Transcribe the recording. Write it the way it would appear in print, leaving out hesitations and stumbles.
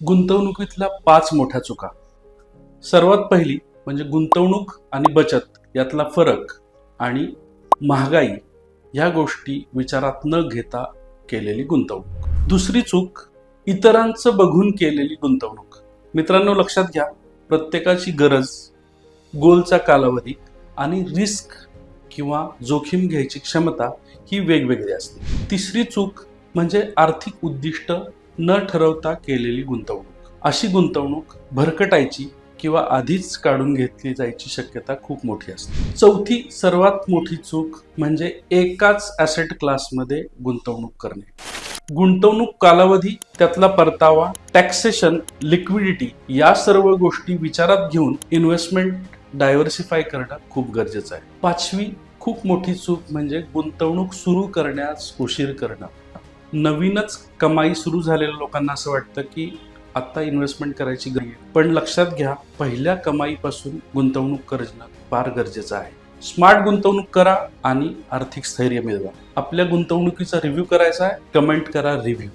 गुंतवणुकीतल्या 5 मोठ्या चुका. सर्वात पहिली म्हणजे गुंतवणूक आणि बचत यातला फरक आणि महागाई ह्या गोष्टी विचारात न घेता केलेली गुंतवणूक. दुसरी चूक इतरांचं बघून केलेली गुंतवणूक. मित्रांनो, लक्षात घ्या, प्रत्येकाची गरज, गोलचा कालावधी आणि रिस्क किंवा जोखीम घ्यायची क्षमता ही वेगवेगळी असते. तिसरी चूक म्हणजे आर्थिक उद्दिष्ट न ठरवता केलेली गुंतवणूक. अशी गुंतवणूक भरकटायची किंवा आधीच काढून घेतली जायची शक्यता खूप मोठी असते. चौथी सर्वात मोठी चूक म्हणजे एकाच ॲसेट क्लासमध्ये गुंतवणूक करणे. गुंतवणूक कालावधी, त्यातला परतावा, टॅक्सेशन, लिक्विडिटी या सर्व गोष्टी विचारात घेऊन इन्व्हेस्टमेंट डायव्हर्सिफाय करणं खूप गरजेचं आहे. पाचवी खूप मोठी चूक म्हणजे गुंतवणूक सुरू करण्यास उशीर करणं. नवीनच कमाई सुरू झालेल्या लोकांना असं वाटतं की आता इन्व्हेस्टमेंट करायची गरज आहे, पण लक्षात घ्या, पहिल्या कमाईपासून गुंतवणूक करणं फार गरजेचं आहे. स्मार्ट गुंतवणूक करा आणि आर्थिक स्थैर्य मिळवा. आपल्या गुंतवणुकीचा रिव्ह्यू करायचा आहे, कमेंट करा रिव्ह्यू.